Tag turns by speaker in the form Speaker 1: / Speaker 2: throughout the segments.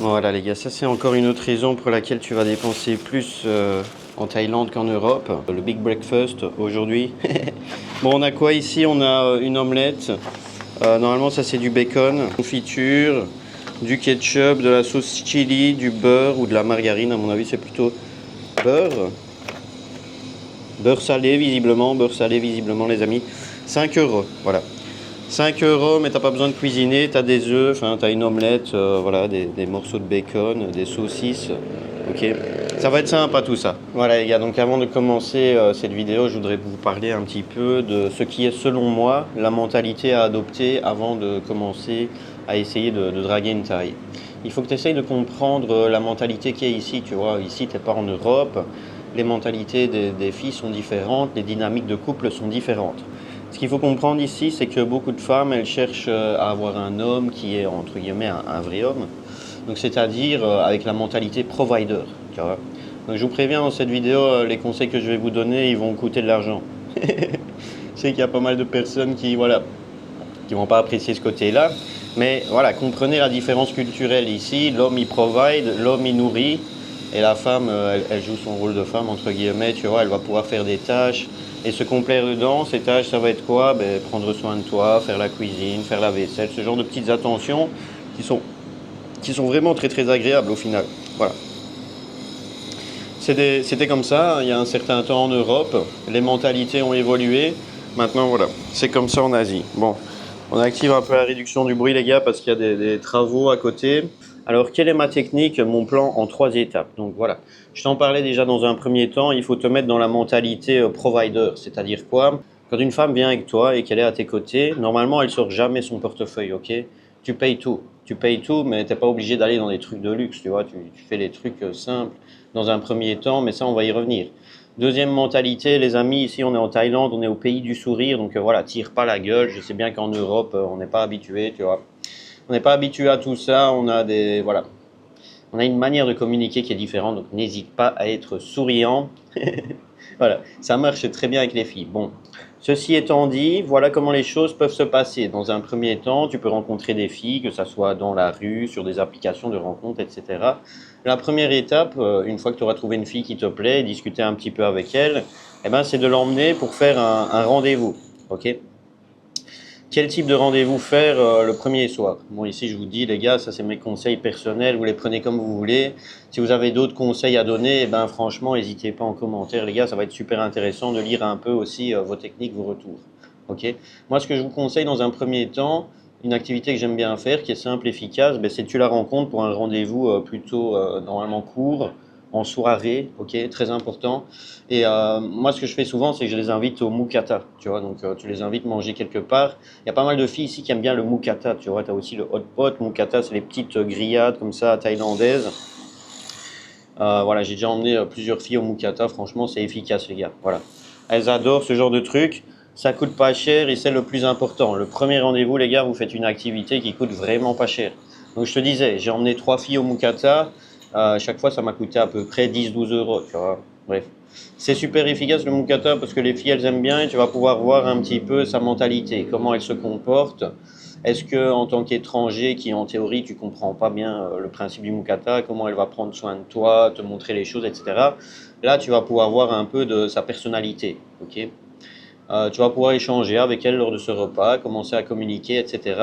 Speaker 1: Voilà les gars, ça c'est encore une autre raison pour laquelle tu vas dépenser plus en Thaïlande qu'en Europe. Le Big Breakfast aujourd'hui. Bon, on a quoi ici? On a une omelette. Normalement ça c'est du bacon, confiture, du ketchup, de la sauce chili, du beurre ou de la margarine. À mon avis c'est plutôt beurre. Beurre salé visiblement les amis. 5 euros, voilà. 5 euros, mais t'as pas besoin de cuisiner, t'as des œufs, enfin t'as une omelette, voilà, des morceaux de bacon, des saucisses, ok. Ça va être sympa tout ça. Voilà les gars, donc avant de commencer cette vidéo, je voudrais vous parler un petit peu de ce qui est selon moi la mentalité à adopter avant de commencer à essayer de draguer une Thaï. Il faut que tu essayes de comprendre la mentalité qui est ici, tu vois. Ici, t'es pas en Europe, les mentalités des filles sont différentes, les dynamiques de couple sont différentes. Ce qu'il faut comprendre ici, c'est que beaucoup de femmes, elles cherchent à avoir un homme qui est, entre guillemets, un vrai homme. Donc, c'est-à-dire avec la mentalité provider, tu vois. Donc, je vous préviens, dans cette vidéo, les conseils que je vais vous donner, ils vont coûter de l'argent. Je sais qu'il y a pas mal de personnes qui, voilà, qui vont pas apprécier ce côté-là. Mais voilà, comprenez la différence culturelle ici. L'homme, il provide, l'homme, il nourrit. Et la femme, elle joue son rôle de femme, entre guillemets, tu vois, elle va pouvoir faire des tâches et se complaire dedans. Ces tâches, ça va être quoi? Ben, prendre soin de toi, faire la cuisine, faire la vaisselle, ce genre de petites attentions qui sont vraiment très très agréables au final. Voilà. C'était comme ça, il y a un certain temps en Europe, les mentalités ont évolué. Maintenant, voilà, c'est comme ça en Asie. Bon, on active un peu la réduction du bruit, les gars, parce qu'il y a des travaux à côté. Alors, quelle est ma technique, mon plan en 3 étapes? Donc voilà, je t'en parlais déjà dans un premier temps, il faut te mettre dans la mentalité provider, c'est-à-dire quoi? Quand une femme vient avec toi et qu'elle est à tes côtés, normalement, elle sort jamais son portefeuille, ok? Tu payes tout. Tu payes tout, mais t'es pas obligé d'aller dans des trucs de luxe, tu vois, tu fais les trucs simples dans un premier temps, mais ça, on va y revenir. Deuxième mentalité, les amis, ici on est en Thaïlande, on est au pays du sourire, donc voilà, tire pas la gueule. Je sais bien qu'en Europe, on n'est pas habitué, tu vois. On n'est pas habitué à tout ça, voilà, on a une manière de communiquer qui est différente, donc n'hésite pas à être souriant. Voilà, ça marche très bien avec les filles. Bon, ceci étant dit, voilà comment les choses peuvent se passer. Dans un premier temps, tu peux rencontrer des filles, que ce soit dans la rue, sur des applications de rencontres, etc. La première étape, une fois que tu auras trouvé une fille qui te plaît, et discuter un petit peu avec elle, eh ben, c'est de l'emmener pour faire un rendez-vous. Ok? Quel type de rendez-vous faire le premier soir? Bon, ici, je vous dis, les gars, ça c'est mes conseils personnels, vous les prenez comme vous voulez. Si vous avez d'autres conseils à donner, eh ben, franchement, n'hésitez pas en commentaire, les gars, ça va être super intéressant de lire un peu aussi vos techniques, vos retours. Ok? Moi, ce que je vous conseille dans un premier temps, une activité que j'aime bien faire, qui est simple, efficace, ben, c'est que tu la rencontres pour un rendez-vous plutôt normalement court, en soirée, ok, très important. Et moi, ce que je fais souvent, c'est que je les invite au Mookata, tu vois, donc tu les invites manger quelque part. Il y a pas mal de filles ici qui aiment bien le Mookata, tu vois, tu as aussi le hot pot. Mookata, c'est les petites grillades comme ça, thaïlandaises. Voilà, j'ai déjà emmené plusieurs filles au Mookata, franchement, c'est efficace, les gars, voilà. Elles adorent ce genre de truc, ça coûte pas cher et c'est le plus important. Le premier rendez-vous, les gars, vous faites une activité qui coûte vraiment pas cher. Donc je te disais, j'ai emmené 3 filles au Mookata, chaque fois ça m'a coûté à peu près 10-12 euros, tu vois, bref. C'est super efficace le Mookata parce que les filles elles aiment bien et tu vas pouvoir voir un petit peu sa mentalité, comment elle se comporte. Est-ce que en tant qu'étranger qui en théorie tu comprends pas bien le principe du Mookata, comment elle va prendre soin de toi, te montrer les choses, etc. Là tu vas pouvoir voir un peu de sa personnalité, ok? Tu vas pouvoir échanger avec elle lors de ce repas, commencer à communiquer, etc.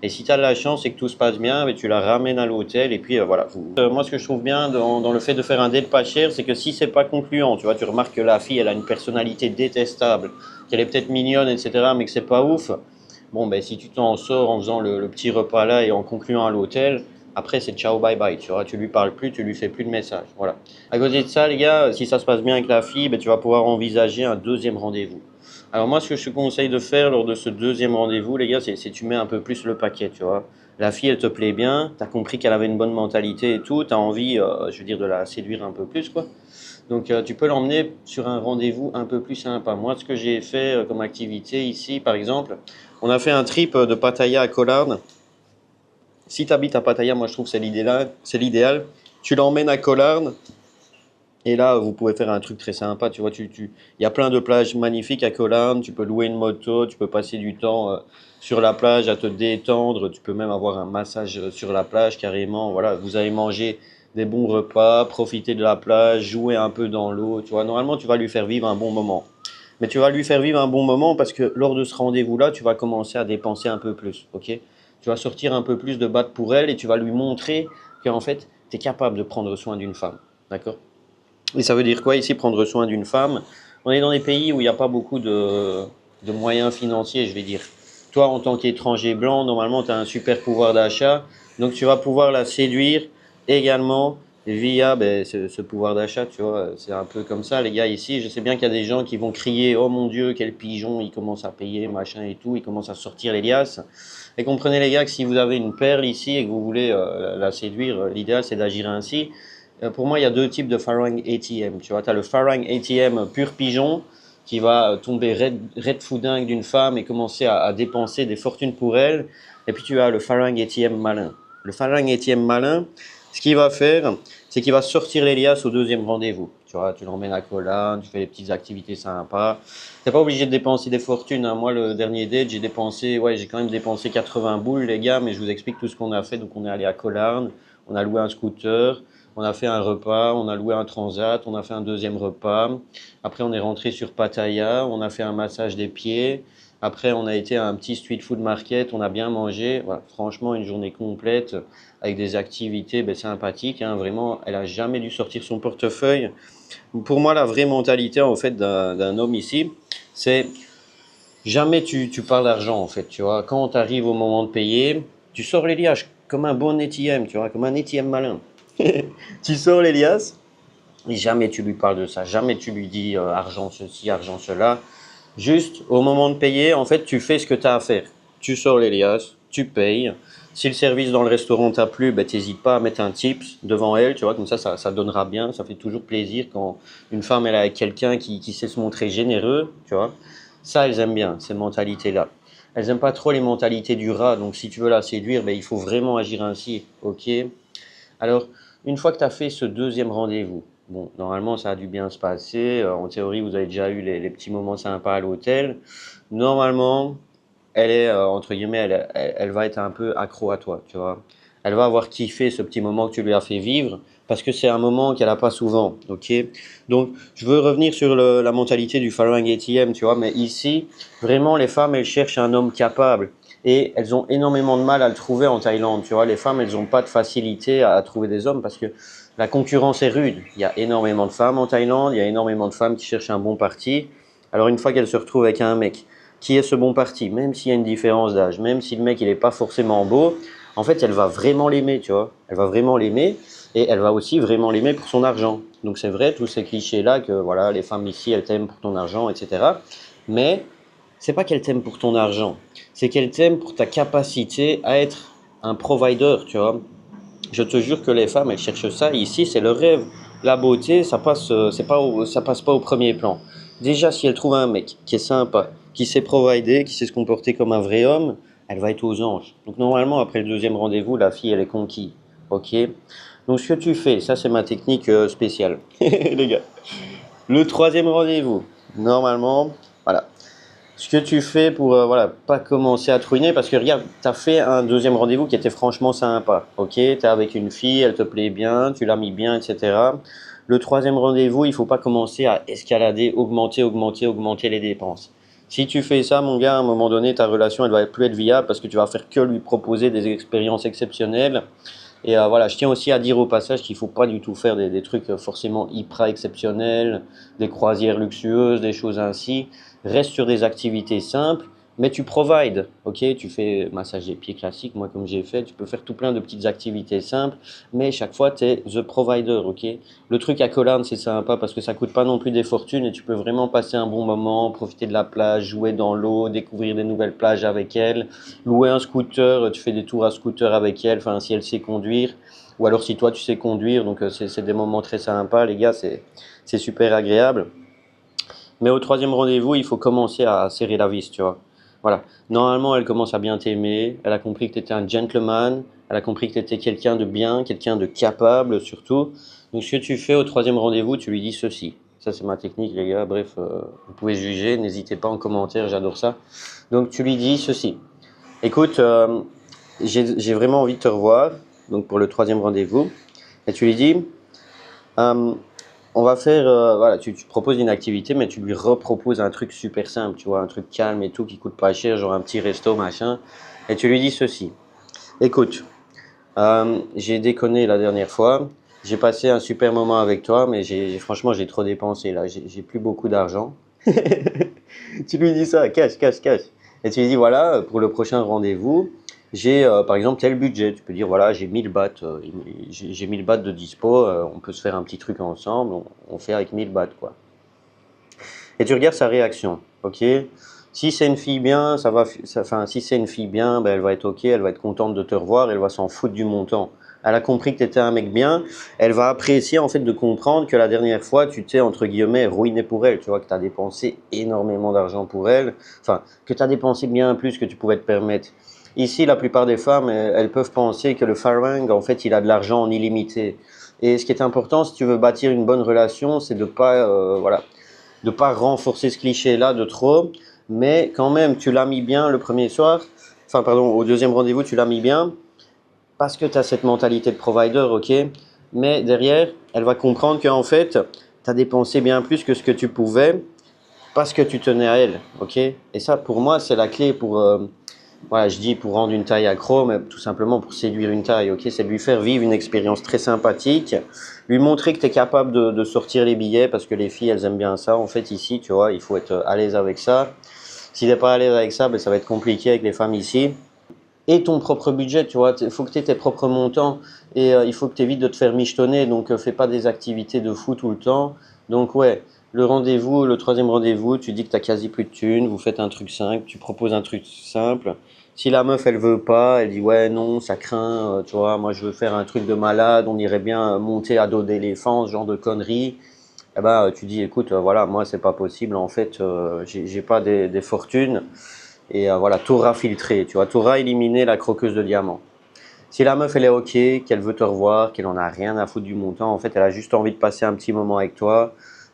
Speaker 1: Et si tu as de la chance et que tout se passe bien, tu la ramènes à l'hôtel et puis voilà. Moi, ce que je trouve bien dans le fait de faire un date pas cher, c'est que si c'est pas concluant, tu vois, tu remarques que la fille, elle a une personnalité détestable, qu'elle est peut-être mignonne, etc., mais que c'est pas ouf. Bon, ben si tu t'en sors en faisant le petit repas là et en concluant à l'hôtel, après c'est ciao bye bye, tu vois, tu lui parles plus, tu lui fais plus de messages, voilà. À côté de ça, les gars, si ça se passe bien avec la fille, ben, tu vas pouvoir envisager un deuxième rendez-vous. Alors moi, ce que je te conseille de faire lors de ce deuxième rendez-vous, les gars, c'est tu mets un peu plus le paquet, tu vois. La fille, elle te plaît bien, tu as compris qu'elle avait une bonne mentalité et tout, tu as envie, je veux dire, de la séduire un peu plus, quoi. Donc tu peux l'emmener sur un rendez-vous un peu plus sympa. Moi, ce que j'ai fait comme activité ici, par exemple, on a fait un trip de Pattaya à Koh Larn. Si tu habites à Pattaya, moi je trouve que c'est l'idéal. Tu l'emmènes à Koh Larn, Et là, vous pouvez faire un truc très sympa, tu vois, il y a plein de plages magnifiques à Koh Larn, tu peux louer une moto, tu peux passer du temps sur la plage à te détendre, tu peux même avoir un massage sur la plage carrément, voilà, vous allez manger des bons repas, profiter de la plage, jouer un peu dans l'eau, tu vois, normalement tu vas lui faire vivre un bon moment. Mais tu vas lui faire vivre un bon moment parce que lors de ce rendez-vous-là, tu vas commencer à dépenser un peu plus, ok? Tu vas sortir un peu plus de batte pour elle et tu vas lui montrer qu'en fait, tu es capable de prendre soin d'une femme, d'accord? Et ça veut dire quoi ici, prendre soin d'une femme? On est dans des pays où il n'y a pas beaucoup de moyens financiers, je vais dire. Toi, en tant qu'étranger blanc, normalement, tu as un super pouvoir d'achat. Donc, tu vas pouvoir la séduire également via ben, ce pouvoir d'achat, tu vois. C'est un peu comme ça, les gars, ici. Je sais bien qu'il y a des gens qui vont crier, oh mon Dieu, quel pigeon, il commence à payer, machin et tout, il commence à sortir les liasses. Et comprenez, les gars, que si vous avez une perle ici et que vous voulez la séduire, l'idéal, c'est d'agir ainsi. Pour moi, il y a deux types de Farang ATM. Tu vois, tu as le Farang ATM pur pigeon qui va tomber red foudingue d'une femme et commencer à dépenser des fortunes pour elle. Et puis tu as le Farang ATM malin. Le Farang ATM malin, ce qu'il va faire, c'est qu'il va sortir l'Elias au deuxième rendez-vous. Tu vois, tu l'emmènes à Koh Larn, tu fais des petites activités sympas. Tu n'es pas obligé de dépenser des fortunes, hein. Moi, le dernier date, j'ai quand même dépensé 80 boules, les gars, mais je vous explique tout ce qu'on a fait. Donc, on est allé à Koh Larn, on a loué un scooter, on a fait un repas, on a loué un transat, on a fait un deuxième repas. Après, on est rentré sur Pattaya, on a fait un massage des pieds. Après, on a été à un petit street food market, on a bien mangé. Voilà, franchement, une journée complète avec des activités ben, sympathiques, hein. Vraiment, elle a jamais dû sortir son portefeuille. Pour moi, la vraie mentalité en fait d'un homme ici, c'est jamais tu parles d'argent en fait. Tu vois, quand tu arrives au moment de payer, tu sors les liages comme un bon ATM, tu vois, comme un ATM malin. Tu sors l'Elias et jamais tu lui parles de ça, jamais tu lui dis argent ceci, argent cela. Juste au moment de payer, en fait, tu fais ce que tu as à faire. Tu sors l'Elias, tu payes. Si le service dans le restaurant t'a plu, ben, t'hésites pas à mettre un tips devant elle, tu vois, comme ça donnera bien. Ça fait toujours plaisir quand une femme elle est avec quelqu'un qui sait se montrer généreux, tu vois. Ça, elles aiment bien, ces mentalités-là. Elles n'aiment pas trop les mentalités du rat, donc si tu veux la séduire, ben, il faut vraiment agir ainsi, ok? Alors, une fois que tu as fait ce deuxième rendez-vous, bon, normalement, ça a dû bien se passer. En théorie, vous avez déjà eu les petits moments sympas à l'hôtel. Normalement, elle est, entre guillemets, elle va être un peu accro à toi, tu vois. Elle va avoir kiffé ce petit moment que tu lui as fait vivre parce que c'est un moment qu'elle n'a pas souvent, ok? Donc, je veux revenir sur la mentalité du Farang ATM, tu vois, mais ici, vraiment, les femmes, elles cherchent un homme capable et elles ont énormément de mal à le trouver en Thaïlande, tu vois. Les femmes, elles n'ont pas de facilité à trouver des hommes parce que la concurrence est rude. Il y a énormément de femmes en Thaïlande, il y a énormément de femmes qui cherchent un bon parti. Alors, une fois qu'elles se retrouvent avec un mec qui est ce bon parti, même s'il y a une différence d'âge, même si le mec il n'est pas forcément beau, en fait elle va vraiment l'aimer, tu vois. Elle va vraiment l'aimer et elle va aussi vraiment l'aimer pour son argent. Donc c'est vrai, tous ces clichés-là que voilà, les femmes ici elles t'aiment pour ton argent, etc. Mais c'est pas qu'elles t'aiment pour ton argent, c'est qu'elles t'aiment pour ta capacité à être un provider, tu vois. Je te jure que les femmes elles cherchent ça, ici c'est leur rêve. La beauté, ça passe pas au premier plan. Déjà, si elle trouve un mec qui est sympa, qui sait provider, qui sait se comporter comme un vrai homme, elle va être aux anges. Donc normalement, après le deuxième rendez-vous, la fille, elle est conquise. Ok? Donc ce que tu fais, ça c'est ma technique spéciale. Les gars. Le troisième rendez-vous, normalement, voilà. Ce que tu fais pour voilà, pas commencer à te ruiner, parce que regarde, tu as fait un deuxième rendez-vous qui était franchement sympa. Ok? Tu es avec une fille, elle te plaît bien, tu l'as mis bien, etc. Le troisième rendez-vous, il ne faut pas commencer à escalader, augmenter les dépenses. Si tu fais ça, mon gars, à un moment donné, ta relation, elle va plus être viable parce que tu vas faire que lui proposer des expériences exceptionnelles. Et voilà, je tiens aussi à dire au passage qu'il ne faut pas du tout faire des trucs forcément hyper exceptionnels, des croisières luxueuses, des choses ainsi. Reste sur des activités simples, mais tu provides, ok? Tu fais massage des pieds classique, moi comme j'ai fait, tu peux faire tout plein de petites activités simples, mais chaque fois tu es the provider, ok? Le truc à Koh Larn, c'est sympa parce que ça coûte pas non plus des fortunes et tu peux vraiment passer un bon moment, profiter de la plage, jouer dans l'eau, découvrir des nouvelles plages avec elle, louer un scooter, tu fais des tours à scooter avec elle, enfin si elle sait conduire, ou alors si toi tu sais conduire, donc c'est des moments très sympas, les gars, c'est super agréable. Mais au troisième rendez-vous, il faut commencer à serrer la vis, tu vois. Voilà. Normalement, elle commence à bien t'aimer. Elle a compris que tu étais un gentleman. Elle a compris que tu étais quelqu'un de bien, quelqu'un de capable surtout. Donc, ce que tu fais au troisième rendez-vous, tu lui dis ceci. Ça, c'est ma technique, les gars. Bref, vous pouvez juger. N'hésitez pas en commentaire, j'adore ça. Donc, tu lui dis ceci. Écoute, j'ai vraiment envie de te revoir. Donc, pour le troisième rendez-vous. Et tu lui dis, euh, on va faire, voilà, tu proposes une activité, mais tu lui reproposes un truc super simple, tu vois, un truc calme et tout, qui coûte pas cher, genre un petit resto, machin. Et tu lui dis ceci. Écoute, j'ai déconné la dernière fois. J'ai passé un super moment avec toi, mais franchement, j'ai trop dépensé là. J'ai plus beaucoup d'argent. Tu lui dis ça, cache, cache, cache. Et tu lui dis, voilà, pour le prochain rendez-vous, j'ai par exemple tel budget. Tu peux dire, voilà, j'ai 1000 bahts, j'ai 1000 bahts de dispo, on peut se faire un petit truc ensemble, on fait avec 1000 bahts, quoi. Et tu regardes sa réaction, ok? Si c'est une fille bien, enfin, si c'est une fille bien, ben, elle va être ok, elle va être contente de te revoir, elle va s'en foutre du montant. Elle a compris que tu étais un mec bien, elle va apprécier en fait de comprendre que la dernière fois, tu t'es entre guillemets ruiné pour elle, tu vois, que tu as dépensé énormément d'argent pour elle, enfin, que tu as dépensé bien plus que tu pouvais te permettre. Ici, la plupart des femmes, elles peuvent penser que le farang, en fait, il a de l'argent en illimité. Et ce qui est important, si tu veux bâtir une bonne relation, c'est de pas, voilà, de pas renforcer ce cliché-là de trop, mais quand même, tu l'as mis bien le premier soir, enfin, pardon, au deuxième rendez-vous, tu l'as mis bien, parce que tu as cette mentalité de provider, ok, mais derrière, elle va comprendre qu'en fait, tu as dépensé bien plus que ce que tu pouvais, parce que tu tenais à elle, ok, et ça, pour moi, c'est la clé pour, voilà, je dis pour rendre une taille accro, mais tout simplement pour séduire une taille, ok? C'est de lui faire vivre une expérience très sympathique, lui montrer que tu es capable de sortir les billets, parce que les filles, elles aiment bien ça. En fait, ici, tu vois, il faut être à l'aise avec ça. Si t'es pas à l'aise avec ça, ben, ça va être compliqué avec les femmes ici. Et ton propre budget, tu vois, il faut que tu aies tes propres montants, et il faut que tu évites de te faire michetonner, donc fais pas des activités de fou tout le temps. Donc ouais, le rendez-vous, le troisième rendez-vous, tu dis que tu as quasi plus de thunes, vous faites un truc simple, tu proposes un truc simple. Si la meuf elle veut pas, elle dit ouais non, ça craint, tu vois, moi je veux faire un truc de malade, on irait bien monter à dos d'éléphant, ce genre de conneries. Eh ben, tu dis écoute, voilà, moi c'est pas possible, en fait, j'ai pas des fortunes. Et voilà, t'auras filtré, tu vois, t'auras éliminé la croqueuse de diamants. Si la meuf elle est ok, qu'elle veut te revoir, qu'elle en a rien à foutre du montant, en fait elle a juste envie de passer un petit moment avec toi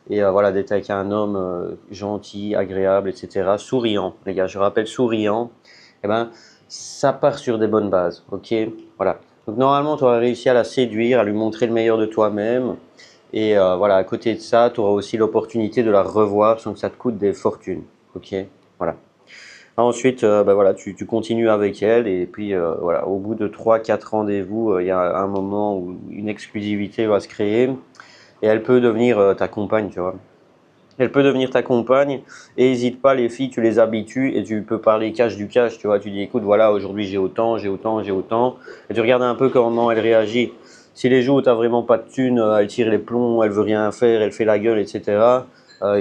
Speaker 1: et voilà, d'être avec un homme gentil, agréable, etc. Souriant, les gars, je rappelle souriant, eh ben ça part sur des bonnes bases, ok? Voilà. Donc normalement tu auras réussi à la séduire, à lui montrer le meilleur de toi-même et voilà, à côté de ça, tu auras aussi l'opportunité de la revoir sans que ça te coûte des fortunes, ok? Voilà. Ensuite, bah voilà, tu continues avec elle et puis voilà, au bout de 3 4 rendez-vous, il y a un moment où une exclusivité va se créer et elle peut devenir ta compagne, tu vois. Elle peut devenir ta compagne et n'hésite pas, les filles, tu les habitues et tu peux parler cash du cash, tu vois. Tu dis écoute, voilà, aujourd'hui j'ai autant, j'ai autant, j'ai autant. Et tu regardes un peu comment elle réagit. Si les jours où tu n'as vraiment pas de thunes, elle tire les plombs, elle veut rien faire, elle fait la gueule, etc.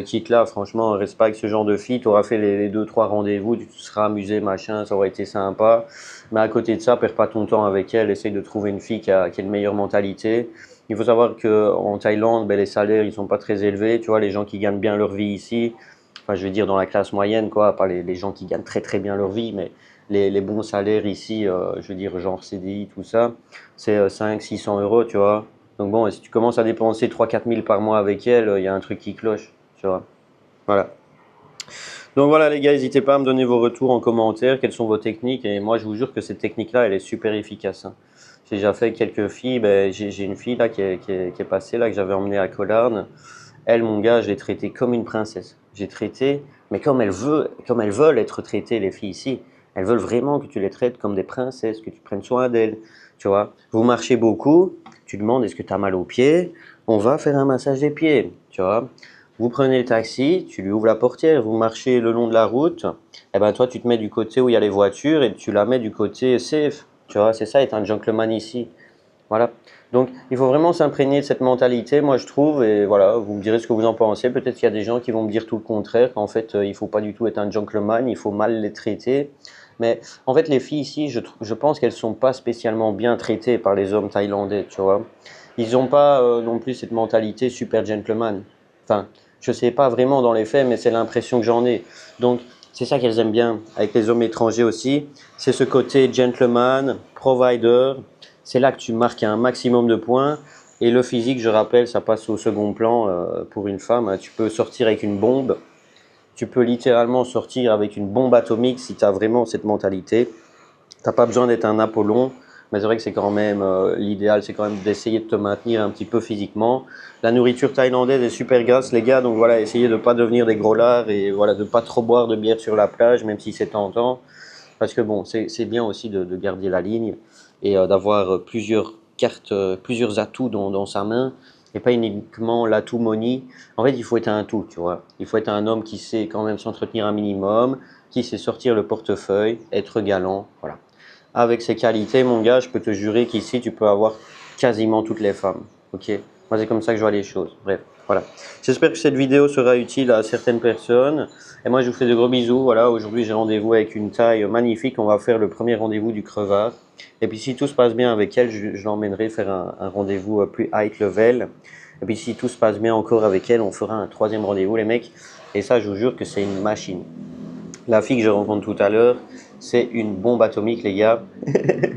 Speaker 1: Quitte là, franchement, reste pas avec ce genre de fille. Tu auras fait les 2 3 rendez-vous, tu te seras amusé, machin, ça aurait été sympa. Mais à côté de ça, perds pas ton temps avec elle, essaye de trouver une fille qui a une meilleure mentalité. Il faut savoir qu'en Thaïlande, ben, les salaires ils sont pas très élevés. Tu vois, les gens qui gagnent bien leur vie ici, enfin je vais dire dans la classe moyenne, quoi, pas les gens qui gagnent très très bien leur vie, mais les bons salaires ici, je veux dire genre CDI, tout ça, c'est 500 600 euros, tu vois. Donc bon, et si tu commences à dépenser 3 4 000 par mois avec elle, il y a un truc qui cloche, tu vois. Voilà. Donc voilà les gars, n'hésitez pas à me donner vos retours en commentaire, quelles sont vos techniques, et moi je vous jure que cette technique-là, elle est super efficace, hein. J'ai déjà fait quelques filles, ben, j'ai une fille là qui est passée, là, que j'avais emmenée à Collarn. Elle, mon gars, je l'ai traitée comme une princesse. J'ai traité, mais comme elles veulent être traitées, les filles ici. Elles veulent vraiment que tu les traites comme des princesses, que tu prennes soin d'elles, tu vois. Vous marchez beaucoup, tu demandes est-ce que tu as mal aux pieds, on va faire un massage des pieds, tu vois. Vous prenez le taxi, tu lui ouvres la portière, vous marchez le long de la route, et ben toi tu te mets du côté où il y a les voitures et tu la mets du côté safe, tu vois, c'est ça être un gentleman ici. Voilà. Donc il faut vraiment s'imprégner de cette mentalité, moi je trouve, et voilà, vous me direz ce que vous en pensez. Peut-être qu'il y a des gens qui vont me dire tout le contraire, qu'en fait il faut pas du tout être un gentleman, il faut mal les traiter. Mais en fait les filles ici, je pense qu'elles sont pas spécialement bien traitées par les hommes thaïlandais, tu vois. Ils n'ont pas non plus cette mentalité super gentleman. Enfin, je sais pas vraiment dans les faits, mais c'est l'impression que j'en ai. Donc C'est ça qu'elles aiment bien avec les hommes étrangers aussi. C'est ce côté gentleman, provider. C'est là que tu marques un maximum de points. Et le physique, je rappelle, ça passe au second plan pour une femme. Tu peux sortir avec une bombe. Tu peux littéralement sortir avec une bombe atomique si tu as vraiment cette mentalité. T'as pas besoin d'être un Apollon, mais c'est vrai que c'est quand même l'idéal, c'est quand même d'essayer de te maintenir un petit peu physiquement. La nourriture thaïlandaise est super grasse, les gars, donc voilà, essayez de pas devenir des groslards et voilà, de pas trop boire de bière sur la plage, même si c'est tentant, parce que bon, c'est bien aussi de garder la ligne et d'avoir plusieurs cartes, plusieurs atouts dans sa main et pas uniquement l'atout money. En fait, il faut être un tout, tu vois. Il faut être un homme qui sait quand même s'entretenir un minimum, qui sait sortir le portefeuille, être galant, voilà. Avec ces qualités, mon gars, je peux te jurer qu'ici, tu peux avoir quasiment toutes les femmes. Ok? Moi, c'est comme ça que je vois les choses. Bref, voilà. J'espère que cette vidéo sera utile à certaines personnes. Et moi, je vous fais de gros bisous. Voilà, aujourd'hui, j'ai rendez-vous avec une taille magnifique. On va faire le premier rendez-vous du crevard. Et puis, si tout se passe bien avec elle, je l'emmènerai faire un rendez-vous plus high level. Et puis, si tout se passe bien encore avec elle, on fera un troisième rendez-vous, les mecs. Et ça, je vous jure que c'est une machine. La fille que je rencontre tout à l'heure, c'est une bombe atomique, les gars.